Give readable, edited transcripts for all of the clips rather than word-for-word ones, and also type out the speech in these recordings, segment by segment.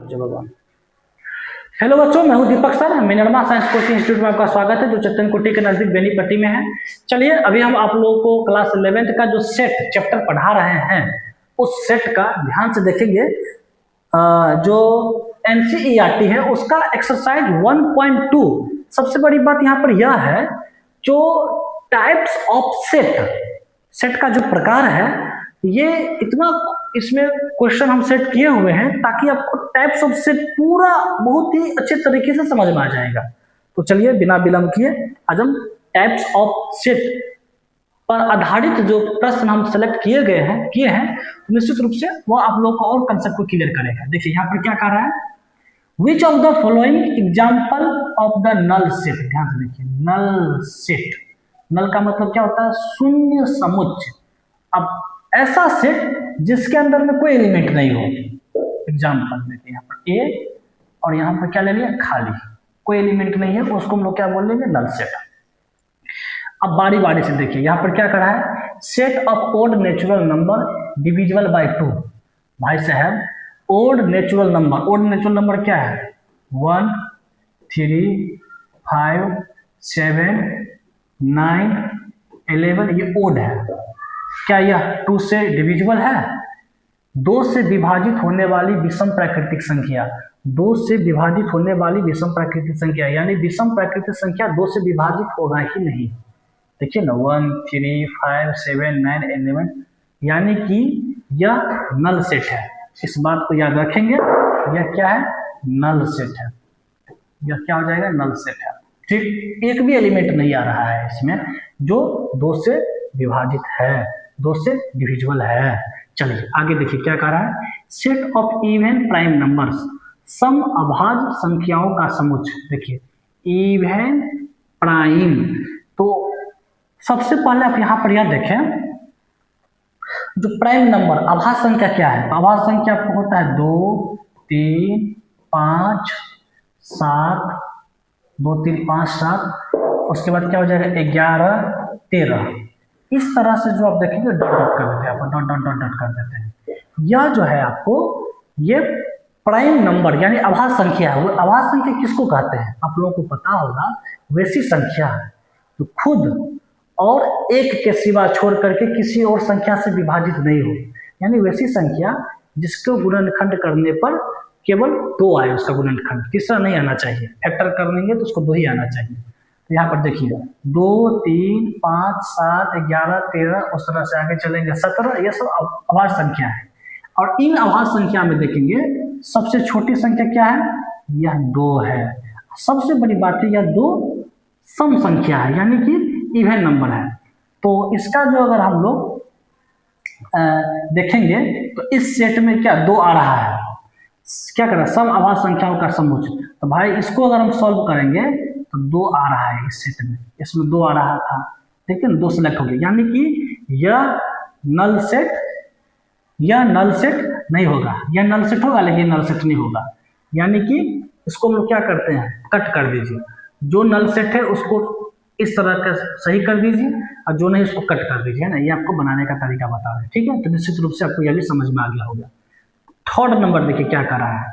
जय भगवान। हेलो बच्चों, मैं हूं दीपक सर। मिनरमा साइंस कोचिंग इंस्टीट्यूट में आपका स्वागत है, जो चट्टनकुटी के नजदीक बेनीपट्टी में है। चलिए, अभी हम आप लोगों को क्लास 11th का जो सेट चैप्टर पढ़ा रहे हैं, उस सेट का ध्यान से देखेंगे। जो एनसीईआरटी है उसका एक्सरसाइज 1.2। सबसे बड़ी बात यहाँ पर यह है, जो टाइप्स ऑफ सेट का जो प्रकार है, ये इतना इसमें क्वेश्चन हम सेट किए हुए हैं ताकि आपको टाइप्स ऑफ सेट पूरा बहुत ही अच्छे तरीके से समझ में आ जाएगा। तो चलिए, बिना विलंब किए आज हम टाइप्स ऑफ सेट पर आधारित जो प्रश्न हम सेलेक्ट किए हैं, तो निश्चित रूप से वो आप लोग को और कंसेप्ट को क्लियर करेगा। देखिए यहाँ पर क्या कह रहा है, which of the following example of the null set. ध्यान से देखिए, नल सेट, नल का मतलब क्या होता है, शून्य समुच्चय। अब ऐसा सेट जिसके अंदर में कोई एलिमेंट नहीं हो। एग्जाम्पल देखिए यहाँ पर ए, और यहाँ पर क्या ले लिया, खाली, कोई एलिमेंट नहीं है, उसको हम लोग क्या बोल लेंगे, नल सेट। अब बारी बारी से देखिए यहाँ पर क्या करा है, set of odd natural number divisible by 2। भाई साहब, ओड नेचुरल नंबर क्या है, 1, 3, 5, 7, 9, 11, ये ओड है। क्या यह 2 से डिविजिबल है? 2 से विभाजित होने वाली विषम प्राकृतिक संख्या, 2 से विभाजित होने वाली विषम प्राकृतिक संख्या, यानी विषम प्राकृतिक संख्या 2 से विभाजित होगा ही नहीं। देखिए ना, 1, 3, 5, 7, 9, 11, यानी कि यह नल सेट है। इस बात को याद रखेंगे, यह क्या है, नल सेट है। यह क्या हो जाएगा, नल सेट है। ठीक, एक भी एलिमेंट नहीं आ रहा है इसमें जो 2 से विभाजित है, 2 से डिविजिबल है। चलिए आगे देखिए क्या कह रहा है, set of even prime numbers, सम अभाज्य संख्याओं का समुच्चय। देखिए इवन प्राइम, तो सबसे पहले आप यहाँ पर यह देखें, जो प्राइम नंबर अभाज्य संख्या क्या है, अभाज्य संख्या आपको होता है 2, 3, 5, 7, 2, 3, 5, 7, उसके बाद क्या हो जाएगा, 11, 13। इस तरह से जो आप देखेंगे डॉट डॉट कर देते हैं, डॉट डॉट डॉट डॉट कर देते हैं। यह जो है आपको, ये प्राइम नंबर यानी अभाज्य संख्या है। वो अभाज्य संख्या किसको कहते हैं, आप लोगों को पता होगा, वैसी संख्या तो खुद और एक के सिवा छोड़ करके किसी और संख्या से विभाजित नहीं हो, यानी वैसी संख्या जिसको गुणनखंड करने पर केवल 2 आए, उसका गुणनखंड, तीसरा नहीं आना चाहिए। फैक्टर कर लेंगे तो उसको 2 ही आना चाहिए। तो यहाँ पर देखिए 2, 3, 5, 7, 11, 13, उस तरह से आगे चलेंगे 17, ये सब अभाज्य संख्या है। और इन अभाज्य संख्या में देखेंगे सबसे छोटी संख्या क्या है, यह 2 है। सबसे बड़ी बात है, यह 2 सम संख्या है, यानी कि इवन नंबर है। तो इसका जो अगर हम लोग देखेंगे तो इस सेट में क्या 2 आ रहा है, क्या कर रहा है, सम अभाज्य संख्याओं का समुच्चय। तो भाई इसको अगर हम सॉल्व करेंगे तो 2 आ रहा है इस सेट में, इसमें 2 आ रहा था, ठीक है ना, 2 सेलेक्ट हो गया, यानी कि यह नल सेट नहीं होगा। यह नल सेट होगा लेकिन नल सेट नहीं होगा, यानी कि इसको हम लोग क्या करते हैं, कट कर दीजिए। जो नल सेट है उसको इस तरह का सही कर दीजिए, और जो नहीं उसको कट कर दीजिए, है ना। ये आपको बनाने का तरीका बता रहे हैं, ठीक है। तो निश्चित रूप से आपको यह भी समझ में आ गया होगा। थर्ड नंबर देखिए क्या कर रहा है,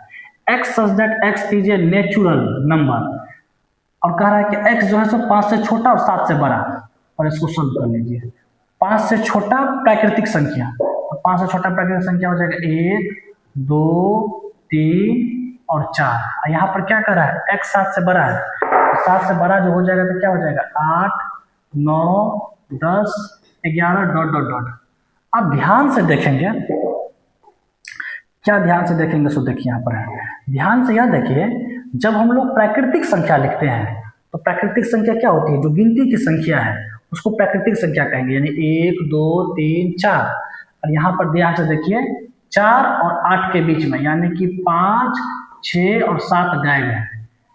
x such that x is a natural number, और कह रहा है कि x जो है सो 5 से छोटा और 7 से बड़ा, और इसको सोल्व कर लीजिए। 5 से छोटा प्राकृतिक संख्या, तो 5 से छोटा प्राकृतिक संख्या हो जाएगा 1, 2, 3 और 4। और यहाँ पर क्या कर रहा है, x 7 से बड़ा है, 7 से बड़ा जो हो जाएगा तो क्या हो जाएगा, 8, 9, 10, 11 डॉट डॉट डॉट। अब ध्यान से देखेंगे, क्या ध्यान से देखेंगे, सो देखिए यहाँ पर है, ध्यान से यह देखिए, जब हम लोग प्राकृतिक संख्या लिखते हैं तो प्राकृतिक संख्या क्या होती है, जो गिनती की संख्या है उसको प्राकृतिक संख्या कहेंगे, यानी 1, 2, 3, 4। और यहाँ पर ध्यान से देखिए 4 और 8 के बीच में, यानी कि 5, 6 और 7 गायब है।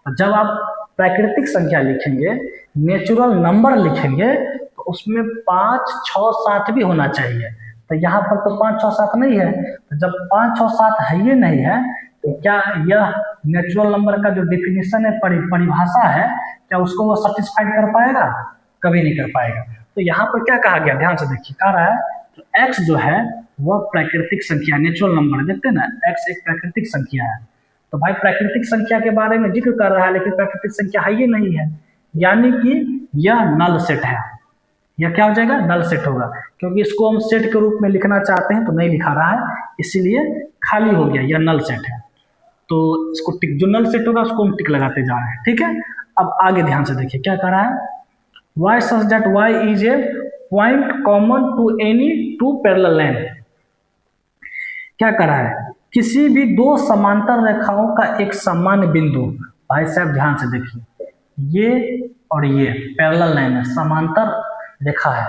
तो जब आप प्राकृतिक संख्या लिखेंगे, नेचुरल नंबर लिखेंगे, तो उसमें 5, 6, 7 भी होना चाहिए। तो यहाँ पर तो 5, 6, 7 नहीं है। तो जब 5, 6, 7 है ये नहीं है, तो क्या यह नेचुरल नंबर का जो डिफिनीशन है, परिभाषा है, क्या उसको वो सेटिस्फाइड कर पाएगा? कभी नहीं कर पाएगा। तो यहाँ पर क्या कहा गया, ध्यान से देखिए, कह रहा है तो x जो है वह प्राकृतिक संख्या, नेचुरल नंबर, देखते हैं ना, x एक प्राकृतिक संख्या है। तो भाई प्राकृतिक संख्या के बारे में जिक्र कर रहा है, लेकिन प्राकृतिक संख्या है ये नहीं है, यानी कि यह नल सेट है। यह क्या हो जाएगा? नल सेट होगा, क्योंकि इसको हम सेट के रूप में लिखना चाहते हैं तो नहीं लिखा रहा है, इसीलिए खाली हो गया, यह नल सेट है। तो इसको टिक, जो नल सेट होगा उसको हम टिक लगाते जा रहे हैं, ठीक है। अब आगे ध्यान से देखिए क्या कह रहा है, Y such that Y is a point common to any two parallel line. क्या कर रहा है, किसी भी दो समांतर रेखाओं का एक सामान्य बिंदु। भाई साहब ध्यान से देखिए, ये और ये पैरेलल लाइन है, समांतर रेखा है।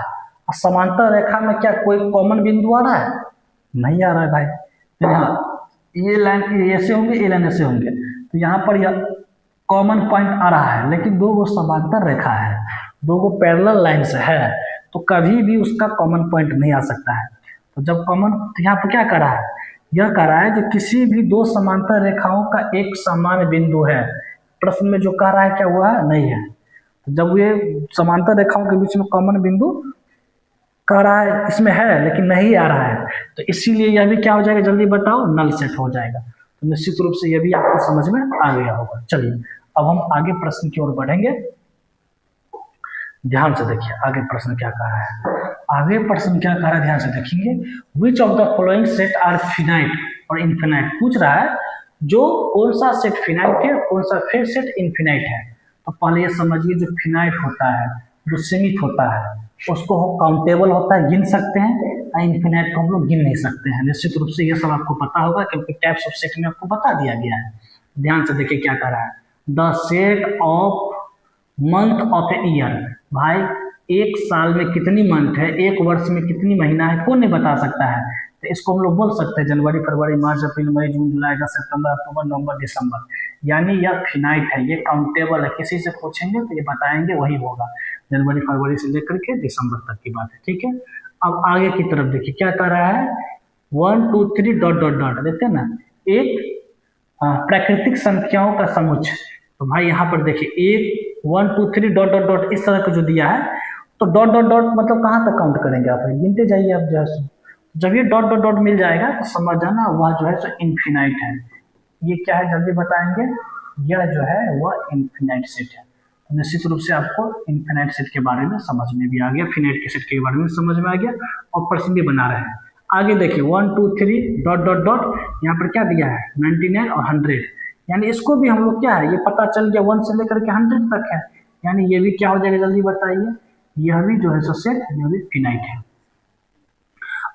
और समांतर रेखा में क्या कोई कॉमन बिंदु आ रहा है? नहीं आ रहा है भाई। तो यहाँ ये लाइन ऐसे होंगे, ये लाइन ऐसे होंगे, तो यहाँ पर यह कॉमन पॉइंट आ रहा है, लेकिन दो गो समांतर रेखा है, दो गो पैरेलल लाइन्स है, तो कभी भी उसका कॉमन पॉइंट नहीं आ सकता है। तो जब कॉमन, तो यहाँ पर क्या कर रहा है, यह कह रहा है जो किसी भी दो समांतर रेखाओं का एक सामान्य बिंदु है। प्रश्न में जो कह रहा है क्या हुआ है? नहीं है। तो जब ये समांतर रेखाओं के बीच में कॉमन बिंदु कह रहा है, इसमें है लेकिन नहीं आ रहा है, तो इसीलिए यह भी क्या हो जाएगा, जल्दी बताओ, नल सेट हो जाएगा। तो निश्चित रूप से यह भी आपको समझ में आ गया होगा। चलिए अब हम आगे प्रश्न की ओर बढ़ेंगे, ध्यान से देखिए आगे प्रश्न क्या कह रहा है। आगे प्रश्न क्या कह रहा है, ध्यान से देखेंगे। Which of the following set are finite और इनफिनाइट। पूछ रहा है जो कौन सा सेट फिनाइट है, कौन सा फिर सेट इनफिनाइट है। तो पहले ये समझिए, जो फिनाइट होता है, जो सीमित होता है, उसको काउंटेबल होता है, गिन सकते हैं, और इनफिनाइट को हम लोग गिन नहीं सकते हैं। निश्चित रूप से ये सब आपको पता होगा, क्योंकि टाइप्स ऑफ सेट में आपको बता दिया गया है। ध्यान से देखिए क्या कर रहा है, the set of month of a year. भाई एक साल में कितनी मंथ है, एक वर्ष में कितनी महीना है, कौन नहीं बता सकता है। तो इसको हम लोग बोल सकते हैं जनवरी, फरवरी, मार्च, अप्रैल, मई, जून, जुलाई, अगस्त, सितंबर, अक्टूबर, नवंबर, दिसंबर। यानी यह फिनाइट है, ये काउंटेबल है। किसी से पूछेंगे तो ये बताएंगे वही होगा, जनवरी फरवरी से लेकर के दिसंबर तक की बात है, ठीक है। अब आगे की तरफ देखिए क्या कर रहा है, 1 2 3 डॉट डॉट डॉट, देखते हैं ना, एक प्राकृतिक संख्याओं का समुच्चय। तो भाई यहाँ पर देखिए 1 2 3 डॉट डॉट डॉट इस तरह का जो दिया है, तो डॉट डॉट डॉट मतलब कहाँ तक काउंट करेंगे आप, गिनते जाइए आप जो है। जब ये डॉट डॉट डॉट मिल जाएगा तो समझ जाना वह जो है सो इनफिनाइट है। ये क्या है जल्दी बताएंगे, यह जो है वह इनफिनाइट सेट है। तो निश्चित रूप से आपको इनफिनाइट सेट के बारे में समझ में भी आ गया, फिनाइट के सेट के बारे में समझ में आ गया, और प्रश्न भी बना रहे हैं। आगे देखिए 1 2 3 डॉट डॉट डॉट, यहाँ पर क्या दिया है 99 और 100, यानी इसको भी हम लोग क्या है, ये पता चल गया 1 से लेकर के 100 तक है, यानी ये भी क्या हो जाएगा जल्दी बताइए, यह भी जो है सो सेट, यह भी फिनाइट है।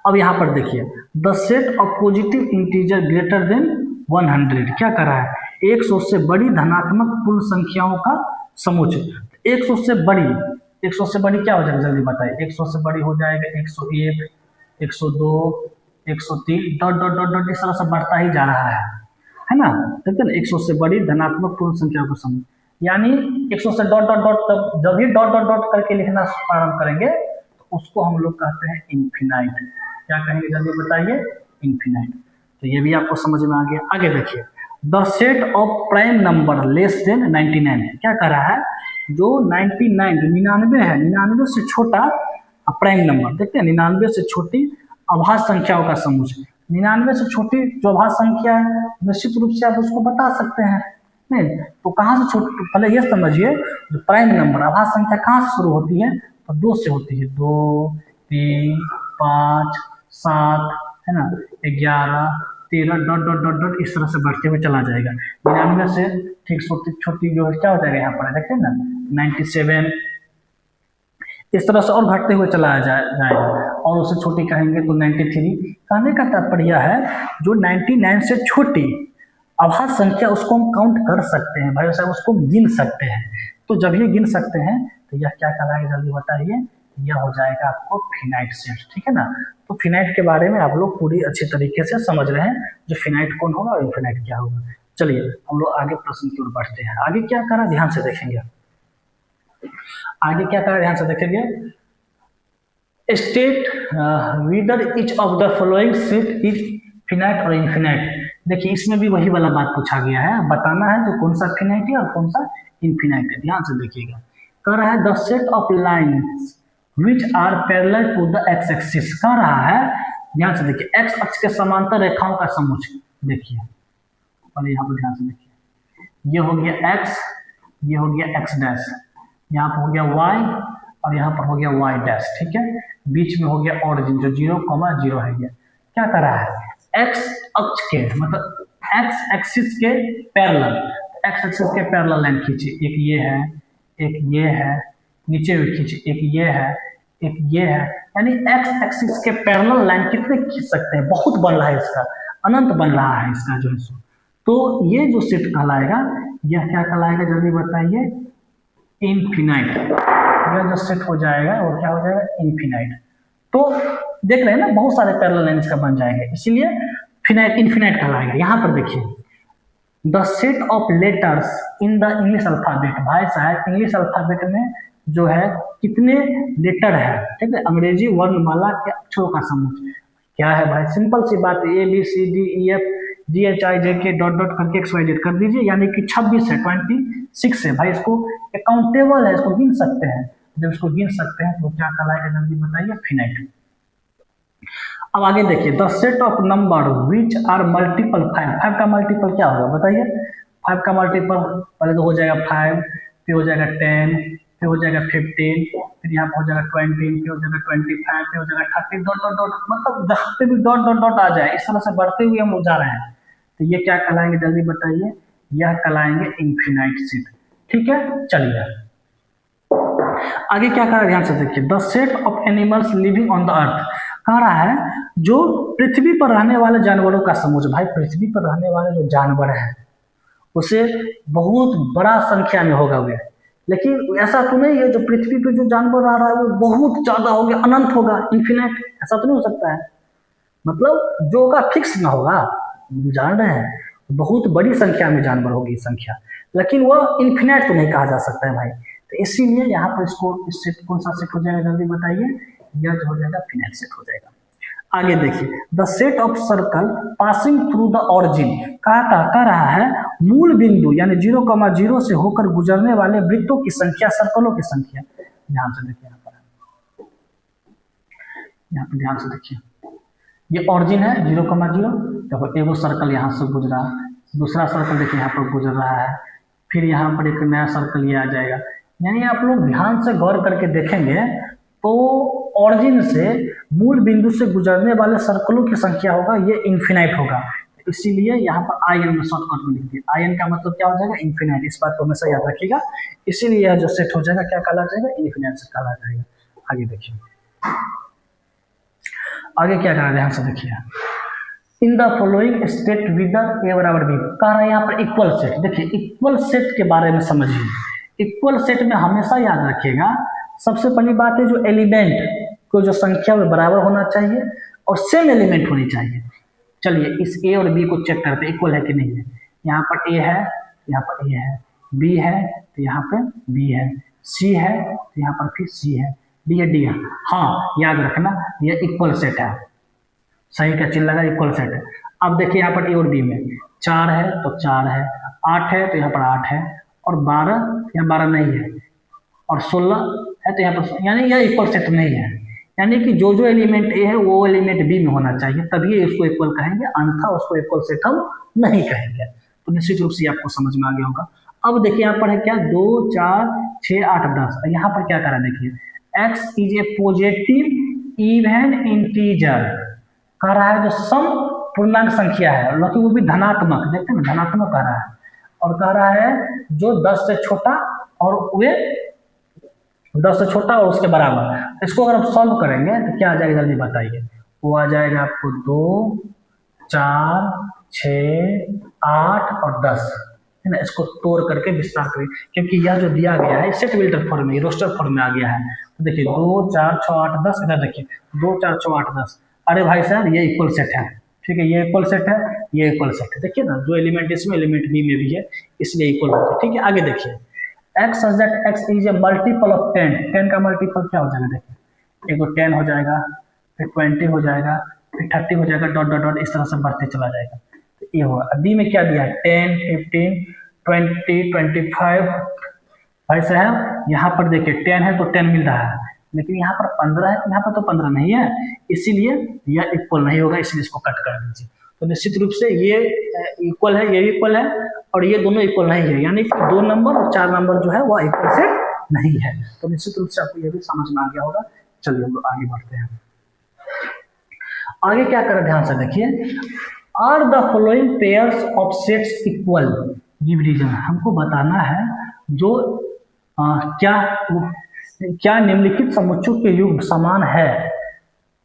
अब यहाँ पर देखिए the set of positive integer greater than 100, क्या कर रहा है, 100 से बड़ी धनात्मक पूर्ण संख्याओं का समुच्चय। 100 से बड़ी, 100 से बड़ी क्या हो जाएगा जल्दी बताइए, 100 से बड़ी हो जाएगा 101, 102, 103 डॉट डॉट डॉट डॉट इस तरह से बढ़ता ही जा रहा है ना। देखते ना 100 से बड़ी धनात्मक पूर्ण संख्याओं का समुच्चय, यानी 100 से डॉट डॉट डॉट, जब भी डॉट डॉट डॉट करके लिखना प्रारंभ करेंगे तो उसको हम लोग कहते हैं इनफिनाइट। क्या कहेंगे जल्दी बताइए, इनफिनाइट। तो ये भी आपको समझ में आ गया। आगे देखिए the set of prime number less than 99, क्या कर रहा है, जो 99 जो 99 है, 99 से छोटा प्राइम नंबर, देखते हैं 99 से छोटी अभाज्य संख्याओं का समुच्चय। 99 से छोटी जो अभाज्य संख्या है, निश्चित रूप से आप उसको बता सकते हैं, नहीं तो कहाँ से छोटी, तो पहले ये समझिए जो प्राइम नंबर अभाज्य संख्या कहाँ से शुरू होती है, तो 2 से होती है, 2 3 5 7 है ना, 11 13 डॉट डॉट डॉट डॉट इस तरह से बढ़ते हुए चला जाएगा। 99 से ठीक छोटी जो है क्या हो जाएगा, यहाँ पर देखते हैं ना 97, इस तरह से और घटते हुए चला जाएगा, और उससे छोटी कहेंगे तो 93। कहने का तात्पर्य है जो 99 से छोटी अभाज्य संख्या उसको हम काउंट कर सकते हैं भाई साहब, उसको गिन सकते हैं। तो जब ये गिन सकते हैं तो यह क्या कहलाएगा जल्दी बताइए, यह हो जाएगा आपको फिनाइट सेट, ठीक है ना। तो फिनाइट के बारे में आप लोग पूरी अच्छी तरीके से समझ रहे हैं, जो फिनाइट कौन होगा और इनफिनाइट क्या होगा। चलिए हम लोग आगे प्रश्न की ओर बढ़ते हैं। आगे क्या करा ध्यान से देखेंगे, आगे क्या करा ध्यान से देखेंगे, state whether each of the following set is finite और इनफिनाइट। देखिए इसमें भी वही वाला बात पूछा गया है, बताना है जो कौन सा फिनाइट है और कौन सा इनफिनाइट है। ध्यान से देखिएगा, कह रहा है the set of lines which are parallel to the X axis. कह रहा है ध्यान से देखिए एक्स अक्ष के समांतर रेखाओं का समुच्चय। देखिए पहले यहाँ पर ध्यान से देखिए, ये हो गया x, ये हो गया x डैश, यहाँ पर हो गया y और यहाँ पर हो गया y डैश, ठीक है। बीच में हो गया ऑरिजिन जो 0,0 है। ये क्या कर रहा है, x अक्ष के मतलब x एक्सिस के पैरेलल, x एक्सिस के पैरेलल लाइन खींचिए, एक ये है, एक ये है, नीचे भी खींचिए, एक ये है, एक ये है, यानी x एक्सिस के पैरेलल लाइन कितने खींच सकते हैं, बहुत बन रहा है इसका, अनंत बन रहा है इसका जो है। तो ये जो सेट कहलाएगा, यह क्या कहलाएगा जल्दी बताइए, इनफिनाइट। यह जो सेट हो जाएगा वो क्या हो जाएगा, इनफिनाइट। तो देख रहे हैं ना, बहुत सारे पैरेलल लाइन इसका बन जाएंगे, इसीलिए फिनाइट इनफिनाइट कहलाएगा। यहाँ पर देखिए, the set of letters in the English alphabet, भाई साहब इंग्लिश अल्फाबेट में जो है कितने लेटर है, ठीक है, अंग्रेजी वर्णमाला के अक्षरों का समूह क्या है भाई, सिंपल सी बात है, ABCDEFGHIJK डॉट डॉट करके XYZ कर दीजिए, यानी कि 26 है, 26 है भाई, इसको अकाउंटेबल है, इसको गिन सकते हैं। जब इसको गिन सकते हैं तो क्या कहलाएगा जल्दी बताइए, फिनाइट। अब आगे देखिए, the set of number which are multiple 5, 5 का मल्टीपल क्या होगा बताइए, 5 का मल्टीपल पहले तो हो जाएगा 5, फिर हो जाएगा 10, फिर हो जाएगा 15, फिर यहाँ पर हो जाएगा 20, फिर हो जाएगा 25, फिर हो जाएगा 30, डॉट डॉट डॉट, मतलब जहाँ पे भी डॉट डॉट डॉट आ जाए इस तरह से बढ़ते हुए हम जा रहे हैं, तो ये क्या कहलाएंगे जल्दी बताइए, यह कहलाएंगे इनफिनाइट सेट, ठीक है। चलिए आगे क्या कह रहा है, ध्यान से देखिए, the set of animals living on the earth, कह रहा है जो पृथ्वी पर रहने वाले जानवरों का समूह। भाई पृथ्वी पर रहने वाले जो जानवर हैं उसे बहुत बड़ा संख्या में होगा वे, लेकिन ऐसा तो नहीं है जो पृथ्वी पे जो जानवर रह रहा है वो बहुत ज्यादा हो गया, अनंत होगा, इन्फिनिट, ऐसा तो नहीं हो सकता है। मतलब जो का फिक्स ना होगा, जान रहे हैं, बहुत बड़ी संख्या में जानवर होगी संख्या, लेकिन वह इन्फिनिट तो नहीं कहा जा सकता है भाई। तो इसीलिए यहाँ पर इसको इस सेट कौन सा सेट हो जाएगा जल्दी बताइए, यह जो हो जाएगा फिनाइट सेट हो जाएगा। आगे देखिए, the set of circle passing through the origin, कह रहा है मूल बिंदु यानी 0,0 से होकर गुजरने वाले वृत्तों की संख्या, सर्कलों की संख्या। ध्यान से देखिए, यहाँ पर ध्यान से देखिए, ये ऑरिजिन है 0,0, देखो एगो सर्कल यहाँ से गुजरा, दूसरा सर्कल देखिए यहाँ पर गुजर रहा है, फिर यहाँ पर एक नया सर्कल ये आ जाएगा। यानी आप लोग ध्यान से गौर करके देखेंगे तो ऑरिजिन से मूल बिंदु से गुजरने वाले सर्कलों की संख्या होगा, ये इन्फिनाइट होगा। इसीलिए यहाँ पर आई एन में शॉर्टकट में लिखिए, आई एन का मतलब क्या हो जाएगा, इन्फिनाइट। इस बात को हमेशा याद रखिएगा। इसीलिए यह जो सेट हो जाएगा क्या कहला जाएगा, इन्फिनाइट सेट कहला जाएगा। आगे देखिए, आगे क्या कह रहा है, ध्यान से देखिए, in the following state with a बराबर बी, कह रहा है यहाँ पर इक्वल सेट। देखिए इक्वल सेट के बारे में समझिए, इक्वल सेट में हमेशा याद रखिएगा, सबसे पहली बात है जो एलिमेंट को जो संख्या में बराबर होना चाहिए और सेम एलिमेंट होनी चाहिए। चलिए इस ए और बी को चेक करते हैं इक्वल है कि नहीं है। यहाँ पर ए है, यहाँ पर ए है, बी है तो यहाँ पे बी है, सी है तो यहाँ पर फिर सी है, डी है, डी है। हाँ याद रखना ये इक्वल सेट है, सही का चिन्ह लगा, इक्वल सेट है। अब देखिए यहाँ पर ए और बी में 4 है तो 4 है, 8 है तो यहाँ पर 8 है, और 12 यहाँ 12 नहीं है, और 16 है तो यहाँ पर, यानी यह इक्वल सेट नहीं है। यानी कि जो जो एलिमेंट ए है वो एलिमेंट बी में होना चाहिए, तभी उसको इक्वल कहेंगे, अन्यथा उसको इक्वल सेट हम नहीं कहेंगे। तो निश्चित रूप से आपको समझ में आ गया होगा। अब देखिए यहाँ पर है क्या, 2 4 6 8 10। यहाँ पर क्या करा देखिए, x is A positive even integer, कह रहा है जो सम पूर्णांक संख्या है, लेकिन वो भी धनात्मक, देखते हैं धनात्मक कह रहा है, और कह रहा है जो 10 से छोटा और वे 10 से छोटा और उसके बराबर। इसको अगर आप सॉल्व करेंगे तो क्या आ जाएगा जल्दी बताइए, वो आ जाएगा आपको 2 4 6 8 और 10, है ना। इसको तोड़ करके विस्तार करिए, क्योंकि यह जो दिया गया है सेट बिल्डर फॉर्म में, रोस्टर फॉर्म में आ गया है। तो देखिए 2 4 6 8 10, इधर देखिए 2 4 6 8 10। अरे भाई साहब ये इक्वल सेट है, ठीक है, ये इक्वल सेट है, ये इक्वल सेट है। देखिए ना, जो एलिमेंट इसमें एलिमेंट बी में भी है, इसलिए इक्वल होगा, ठीक है। आगे देखिए, x such that x is a multiple of 10, 10 का मल्टीपल क्या हो जाएगा देखिए, एक तो 10 हो जाएगा, फिर 20 हो जाएगा, फिर 30 हो जाएगा, डॉट डॉट डॉट इस तरह से बढ़ते चला जाएगा। तो ये होगा। बी में क्या दिया है, 10 15 20 25। भाई साहब यहाँ पर देखिए 10 है तो 10 मिल रहा है, लेकिन यहाँ पर 15 है तो यहाँ पर तो 15 नहीं है, इसीलिए यह इक्वल नहीं होगा, इसलिए इसको कट कर दीजिए। तो निश्चित रूप से ये इक्वल है, ये इक्वल है, और ये दोनों इक्वल नहीं है, यानी कि 2 नंबर और 4 नंबर जो है वह इक्वल सेट नहीं है। तो निश्चित रूप से आपको ये भी समझ में आ गया होगा। चलिए हम लोग आगे बढ़ते हैं। आगे क्या करें, ध्यान से देखिए। Are the following pairs of sets equal, give reason, हमको बताना है जो क्या निम्नलिखित समुच्चयों के युग्म समान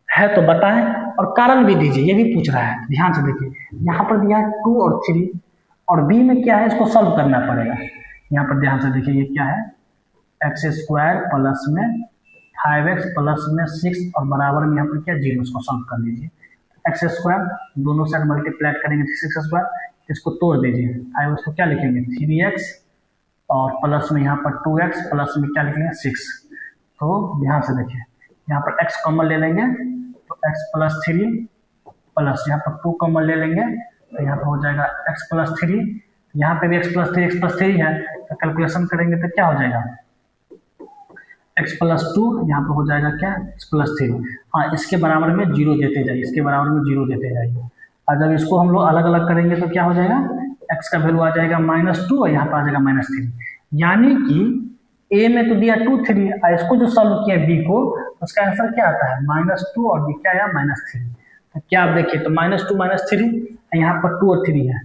है तो बताएं और कारण भी दीजिए, ये भी पूछ रहा है। ध्यान से देखिए, यहाँ पर दिया है 2 और 3, और बी में क्या है, इसको सॉल्व करना पड़ेगा। यहाँ पर ध्यान से देखिए, ये क्या है, x² प्लस में 5x प्लस में 6 और बराबर में यहाँ पर क्या 0, इसको सॉल्व कर लीजिए। x² दोनों साइड मल्टीप्लाई करेंगे 6x², इसको तोड़ दीजिए। 5 को क्या लिखेंगे 3x, और प्लस में यहाँ पर 2x प्लस में क्या लिखेंगे 6। तो ध्यान से देखिए, यहाँ पर x कॉमन ले लेंगे तो x प्लस 3 प्लस यहाँ पर 2 कॉमन ले लेंगे तो यहाँ पर हो जाएगा x प्लस 3, यहाँ पे भी x प्लस 3 है, तो कैलकुलेशन करेंगे तो क्या हो जाएगा x प्लस 2, यहाँ पर हो जाएगा क्या x प्लस 3। हाँ, इसके बराबर में 0 देते जाइए, इसके बराबर में 0 देते जाइए, और जब इसको हम लोग अलग अलग करेंगे तो क्या हो जाएगा, x का वैल्यू आ जाएगा -2 और यहाँ पर आ जाएगा -3। यानी कि a में तो दिया 2 3, और इसको जो सॉल्व किया b को, उसका आंसर क्या आता है -2 और b क्या आया -3। तो क्या आप देखिए, तो -2 -3, यहाँ पर 2 और 3 है,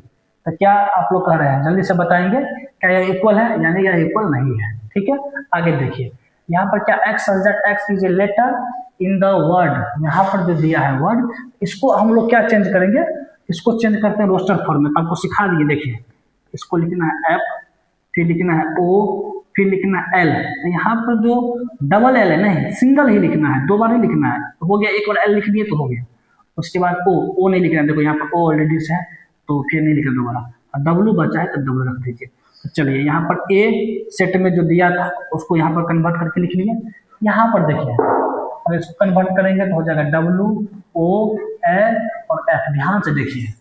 तो क्या आप लोग कह रहे हैं, जल्दी से बताएंगे क्या यह इक्वल है, यानी यह इक्वल नहीं है। ठीक है, आगे देखिए, यहाँ पर क्या x is a letter in the word, यहाँ पर जो दिया है वर्ड, इसको हम लोग क्या चेंज करेंगे, इसको चेंज करते हैं रोस्टर फॉर्म में। आपको सिखा दिए, देखिए इसको लिखना है f, फिर लिखना है o, फिर लिखना है l। यहाँ पर जो डबल l है, नहीं सिंगल ही लिखना है, 2 बार ही लिखना है, तो हो गया, एक बार l लिख दिए तो हो गया। उसके बाद o नहीं लिखना है, देखो यहाँ पर o ऑलरेडी है तो फिर नहीं लिखना दोबारा, और w बचा है तो w रख दीजिए। तो चलिए, यहाँ पर a सेट में जो दिया था उसको यहाँ पर कन्वर्ट करके लिख लिए। यहाँ पर देखिए, और इसको कन्वर्ट करेंगे तो हो जाएगा w o l और f। ध्यान से देखिए,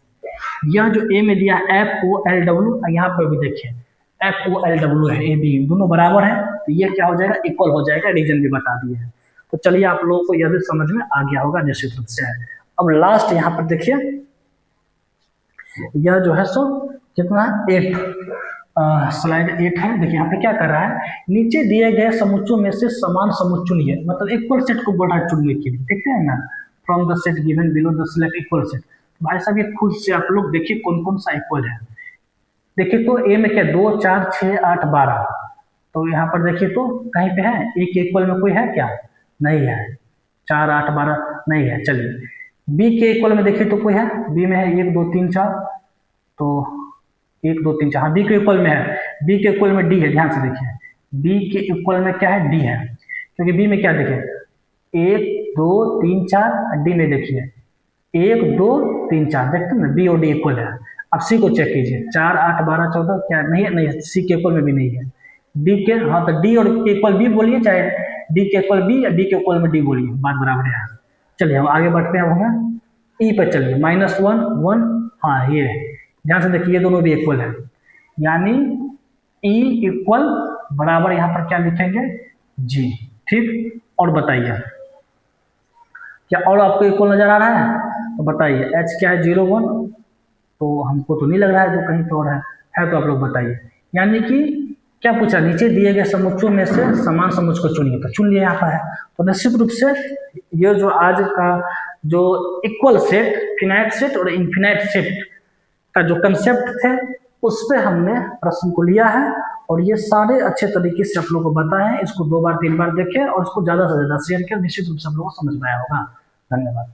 यह जो a में दिया f o l w, यहाँ पर भी देखिए f o l w है, a b दोनों बराबर है, तो ये क्या हो जाएगा, इक्वल हो जाएगा। रीजन भी बता दिए हैं। तो चलिए, आप लोगों को यह भी समझ में आ गया होगा निश्चित रूप से। अब लास्ट यहाँ पर देखिए, यह जो है सो कितना 8, स्लाइड 8 है। देखिए यहाँ पे क्या कर रहा है, नीचे दिए गए समुच्चों में से समान समुच्च चुनिए, मतलब इक्वल सेट को बोल रहा है चुनने के लिए। देखते हैं ना, from the set given below the select equal set. भाई साहब, ये खुद से आप लोग देखिए कौन कौन सा इक्वल है। देखिए तो ए में क्या 2 4 6 8 12, तो यहाँ पर देखिए तो कहीं पे है, एक इक्वल में कोई है क्या, नहीं है। 4 8 12 नहीं है। चलिए, बी के इक्वल में देखिए तो कोई है, बी में है 1 2 3 4, तो 1 2 3 4, हाँ बी के इक्वल में है। बी के इक्वल में डी है, ध्यान से देखिए, बी के इक्वल में क्या है, डी है, क्योंकि बी में क्या देखिए 1 2 3 4, डी में देखिए 1 2 3 4, देखते हैं ना, बी और डी इक्वल है। अब सी को चेक कीजिए, 4 8 12 14, क्या नहीं है, नहीं, सी के इक्वल में भी नहीं है। डी के, हाँ तो डी और के इक्वल बी बोलिए, चाहे डी के इक्वल बी या बी के इक्वल में डी बोलिए, बात बराबर है। चलिए हम आगे बढ़ते हैं, वहाँ ई पर चलिए, -1 1, हाँ ये ध्यान से देखिए, ये दोनों भी इक्वल है, यानी ई इक्वल बराबर यहाँ पर क्या लिखेंगे, जी। ठीक, और बताइए क्या और आपको इक्वल नजर आ रहा है, तो बताइए एच क्या है 0 1, तो हमको तो नहीं लग रहा है, जो कहीं तो और है तो आप लोग बताइए। यानी कि क्या पूछा, नीचे दिए गए समुच्चों में से समान समुच्च को चुनिए, तो चुन लिया यहाँ पर है। तो निश्चित रूप से ये जो आज का जो इक्वल सेट, फिनाइट सेट और इनफिनाइट सेट का जो कंसेप्ट थे, उस पर हमने प्रश्न को लिया है, और ये सारे अच्छे तरीके से आप लोग को बताए हैं। इसको 2 बार 3 बार देखें और इसको ज़्यादा से ज़्यादा शेयर करें, निश्चित रूप से आप लोगों को समझ में आया होगा। धन्यवाद।